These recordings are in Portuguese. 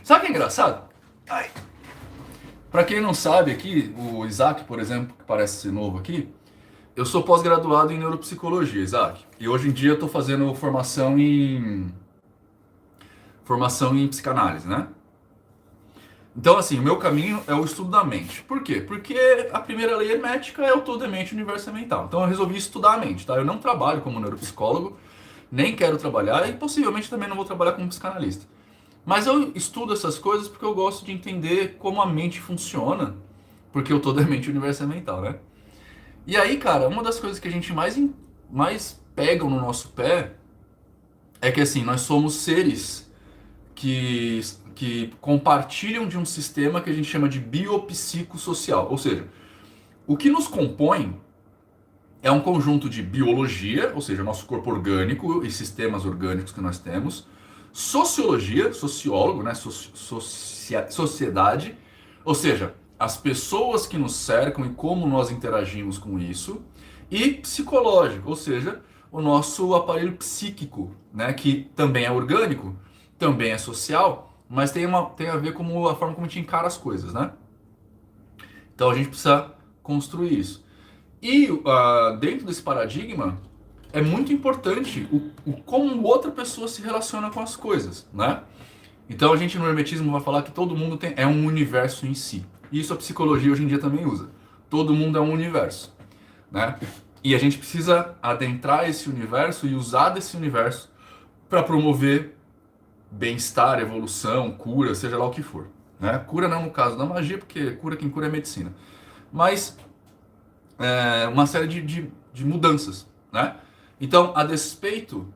Sabe o que é engraçado? Ai. Pra quem não sabe aqui, o Isaac, por exemplo, que parece ser novo aqui, eu sou pós-graduado em neuropsicologia, Isaac. E hoje em dia eu tô fazendo formação em psicanálise, né? Então, assim, o meu caminho é o estudo da mente. Por quê? Porque a primeira lei hermética é o todo é mente, o universo é mental. Então eu resolvi estudar a mente, tá? Eu não trabalho como neuropsicólogo, nem quero trabalhar e possivelmente também não vou trabalhar como psicanalista. Mas eu estudo essas coisas porque eu gosto de entender como a mente funciona, porque o todo é mente, o universo é mental, né? E aí, cara, uma das coisas que a gente mais pegam no nosso pé é que, assim, nós somos seres que, que compartilham de um sistema que a gente chama de biopsicossocial. Ou seja, o que nos compõe é um conjunto de biologia, ou seja, nosso corpo orgânico e sistemas orgânicos que nós temos, sociologia, sociólogo, né, sociedade, ou seja, as pessoas que nos cercam e como nós interagimos com isso, e psicológico, ou seja, o nosso aparelho psíquico, né, que também é orgânico, também é social, mas tem a ver com a forma como a gente encara as coisas, né? Então a gente precisa construir isso. E dentro desse paradigma, é muito importante o como outra pessoa se relaciona com as coisas, né? Então a gente no hermetismo vai falar que todo mundo é um universo em si. E isso a psicologia hoje em dia também usa. Todo mundo é um universo, né? E a gente precisa adentrar esse universo e usar desse universo para promover bem-estar, evolução, cura, seja lá o que for, né? Cura não no caso da magia, porque cura quem cura é medicina. Mas uma série de mudanças, né? Então, a despeito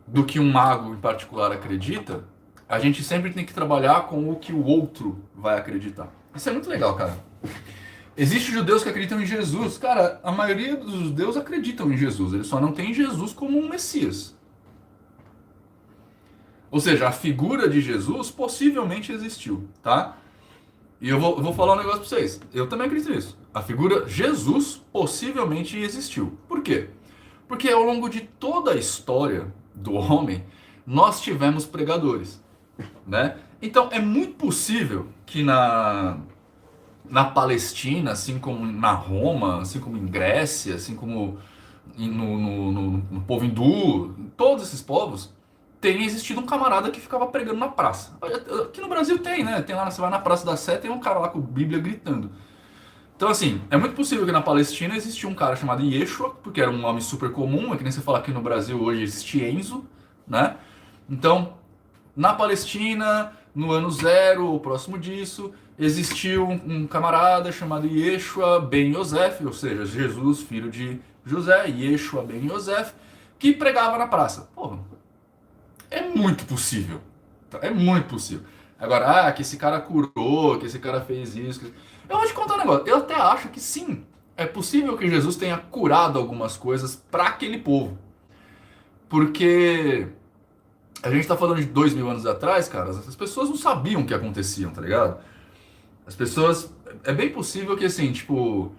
do que um mago em particular acredita, a gente sempre tem que trabalhar com o que o outro vai acreditar. Isso é muito legal, cara. Existem judeus que acreditam em Jesus. Cara, a maioria dos judeus acreditam em Jesus. Eles só não têm Jesus como um Messias. Ou seja, a figura de Jesus possivelmente existiu, tá? E eu vou falar um negócio pra vocês. Eu também acredito nisso. A figura Jesus possivelmente existiu. Por quê? Porque ao longo de toda a história do homem, nós tivemos pregadores, né? Então é muito possível que na Palestina, assim como na Roma, assim como em Grécia, assim como no povo hindu, em todos esses povos, tenha existido um camarada que ficava pregando na praça. Aqui no Brasil tem, né? Tem lá, você vai na Praça da Sé, tem um cara lá com Bíblia gritando. Então, assim, é muito possível que na Palestina existia um cara chamado Yeshua, porque era um nome super comum, é que nem você fala aqui no Brasil hoje existe Enzo, né? Então, na Palestina, no ano zero, ou próximo disso, existiu um camarada chamado Yeshua ben Yosef, ou seja, Jesus, filho de José, Yeshua ben Yosef, que pregava na praça. Porra, é muito possível. É muito possível. Agora, que esse cara curou, que esse cara fez isso. Eu vou te contar um negócio. Eu até acho que sim, é possível que Jesus tenha curado algumas coisas para aquele povo. Porque a gente tá falando de 2000 anos atrás, cara, as pessoas não sabiam o que acontecia, tá ligado? As pessoas. É bem possível que, assim, tipo,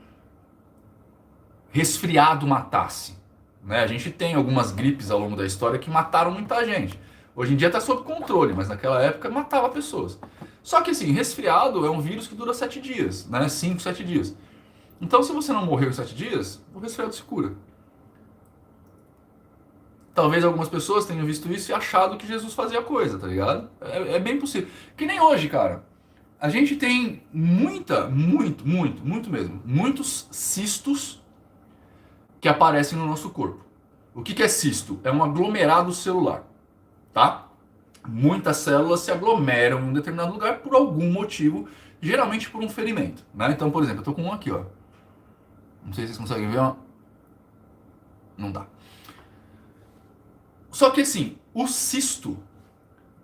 resfriado matasse. Né? A gente tem algumas gripes ao longo da história que mataram muita gente. Hoje em dia está sob controle, mas naquela época matava pessoas. Só que assim, resfriado é um vírus que dura 7 dias, né? 5, 7 dias. Então se você não morreu em 7 dias, o resfriado se cura. Talvez algumas pessoas tenham visto isso e achado que Jesus fazia coisa, tá ligado? É bem possível. Que nem hoje, cara. A gente tem muito mesmo, muitos cistos que aparecem no nosso corpo. O que é cisto? É um aglomerado celular, tá? Muitas células se aglomeram em um determinado lugar por algum motivo, geralmente por um ferimento, né? Então, por exemplo, eu tô com um aqui, ó. Não sei se vocês conseguem ver, ó. Não dá. Só que assim, o cisto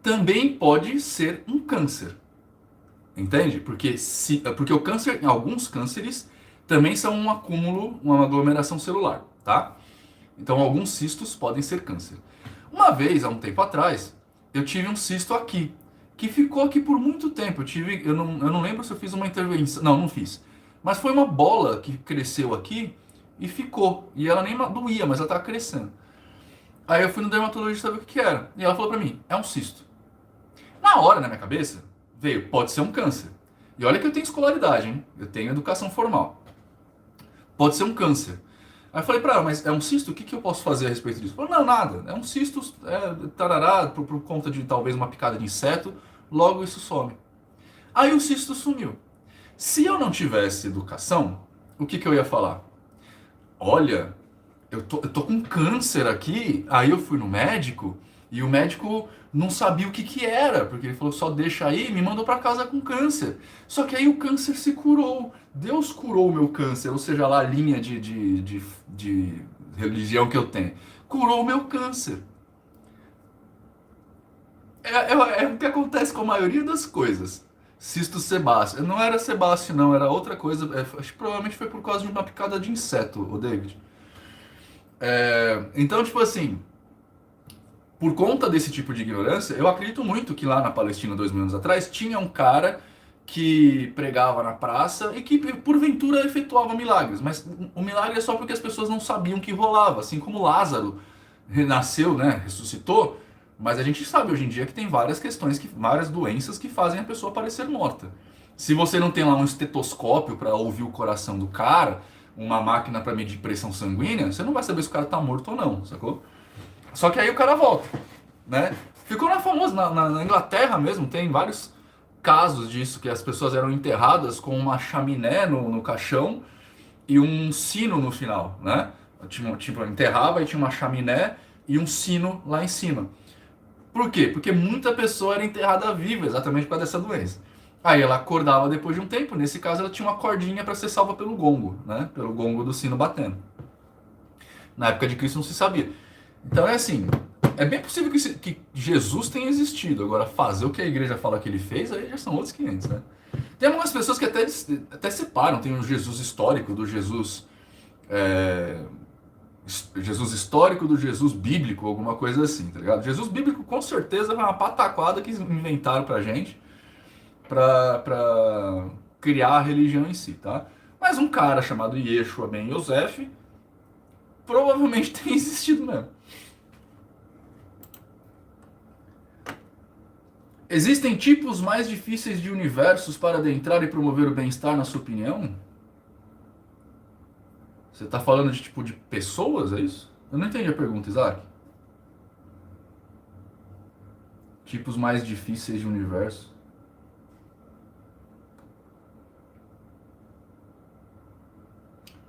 também pode ser um câncer. Entende? Porque o câncer, alguns cânceres também são um acúmulo, uma aglomeração celular, tá? Então alguns cistos podem ser câncer. Uma vez, há um tempo atrás, eu tive um cisto aqui, que ficou aqui por muito tempo. Eu não lembro se eu fiz uma intervenção. Não, não fiz. Mas foi uma bola que cresceu aqui e ficou. E ela nem doía, mas ela estava crescendo. Aí eu fui no dermatologista saber o que era. E ela falou pra mim, é um cisto. Na hora, na minha cabeça, veio, pode ser um câncer. E olha que eu tenho escolaridade, hein? Eu tenho educação formal. Pode ser um câncer. Aí eu falei pra ela, mas é um cisto? O que eu posso fazer a respeito disso? Ela falou, não, nada. É um cisto, tarará, por conta de talvez uma picada de inseto, logo isso some. Aí o cisto sumiu. Se eu não tivesse educação, o que eu ia falar? Olha, eu tô com câncer aqui. Aí eu fui no médico e o médico não sabia o que era, porque ele falou, só deixa aí, e me mandou para casa com câncer. Só que aí o câncer se curou. Deus curou o meu câncer, ou seja lá a linha de religião que eu tenho. Curou o meu câncer. É o que acontece com a maioria das coisas. Cisto sebáceo. Não era sebáceo, não, era outra coisa. Acho que provavelmente foi por causa de uma picada de inseto, o David. Então, tipo assim, por conta desse tipo de ignorância, eu acredito muito que lá na Palestina, 2000 anos atrás, tinha um cara que pregava na praça e que, porventura, efetuava milagres. Mas o milagre é só porque as pessoas não sabiam que rolava. Assim como Lázaro renasceu, né, ressuscitou, mas a gente sabe hoje em dia que tem várias questões, várias doenças que fazem a pessoa parecer morta. Se você não tem lá um estetoscópio para ouvir o coração do cara, uma máquina para medir pressão sanguínea, você não vai saber se o cara tá morto ou não, sacou? Só que aí o cara volta, né? Ficou na famosa, na Inglaterra mesmo, tem vários casos disso, que as pessoas eram enterradas com uma chaminé no caixão e um sino no final, né? Tipo, enterrava e tinha uma chaminé e um sino lá em cima. Por quê? Porque muita pessoa era enterrada viva, exatamente por causa dessa doença. Aí ela acordava depois de um tempo, nesse caso ela tinha uma cordinha para ser salva pelo gongo, né? Pelo gongo do sino batendo. Na época de Cristo não se sabia. Então é assim, é bem possível que Jesus tenha existido. Agora, fazer o que a igreja fala que ele fez, aí já são outros 500, né? Tem algumas pessoas que até separam. Tem o Jesus histórico do Jesus... Jesus histórico do Jesus bíblico, alguma coisa assim, tá ligado? Jesus bíblico com certeza foi uma pataquada que inventaram pra gente pra criar a religião em si, tá? Mas um cara chamado Yeshua ben Yosef provavelmente tem existido mesmo. Existem tipos mais difíceis de universos para adentrar e promover o bem-estar, na sua opinião? Você está falando de tipo de pessoas, é isso? Eu não entendi a pergunta, Isaac. Tipos mais difíceis de universo.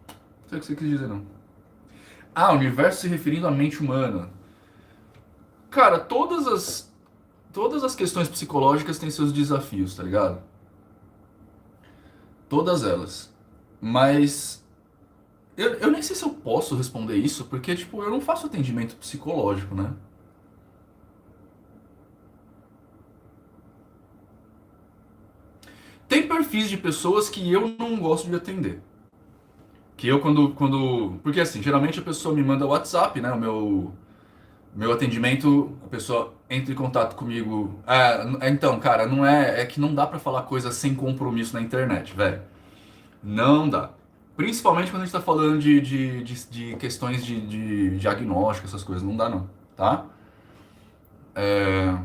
Não sei o que você quis dizer, não. Ah, universo se referindo à mente humana. Cara, todas as questões psicológicas têm seus desafios, tá ligado? Todas elas. Mas eu nem sei se eu posso responder isso, porque, tipo, eu não faço atendimento psicológico, né? Tem perfis de pessoas que eu não gosto de atender. Que eu quando... Porque assim, geralmente a pessoa me manda WhatsApp, né? O meu atendimento, a pessoa entra em contato comigo. Então, cara, não é que não dá pra falar coisa sem compromisso na internet, velho. Não dá. Principalmente quando a gente tá falando de questões de diagnóstico, essas coisas. Não dá, não, tá?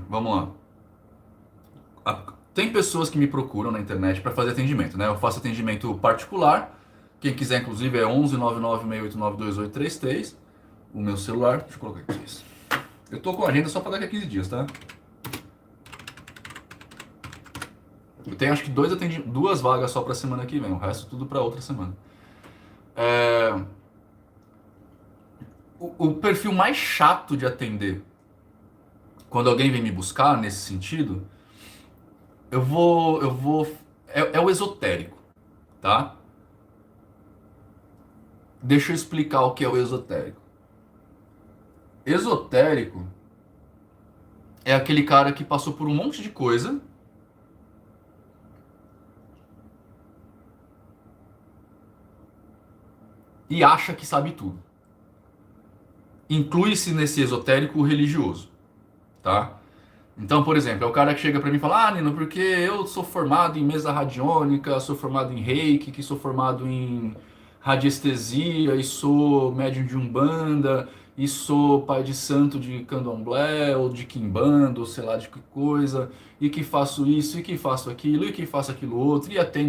Vamos lá. Tem pessoas que me procuram na internet para fazer atendimento, né? Eu faço atendimento particular. Quem quiser, inclusive, é 11 996892833. O meu celular. Deixa eu colocar aqui isso. Eu tô com a agenda só para daqui a 15 dias, tá? Eu tenho acho que duas vagas só para semana que vem. O resto tudo para outra semana. O perfil mais chato de atender, quando alguém vem me buscar nesse sentido, é o esotérico, tá? Deixa eu explicar o que é o esotérico. Esotérico é aquele cara que passou por um monte de coisa e acha que sabe tudo. Inclui-se nesse esotérico o religioso, tá? Então, por exemplo, é o cara que chega pra mim e fala: Nino, porque eu sou formado em mesa radiônica, sou formado em reiki, que sou formado em radiestesia e sou médium de umbanda e sou pai de santo de candomblé ou de quimbanda, ou sei lá de que coisa, e que faço isso, e que faço aquilo, e que faço aquilo outro, e atendo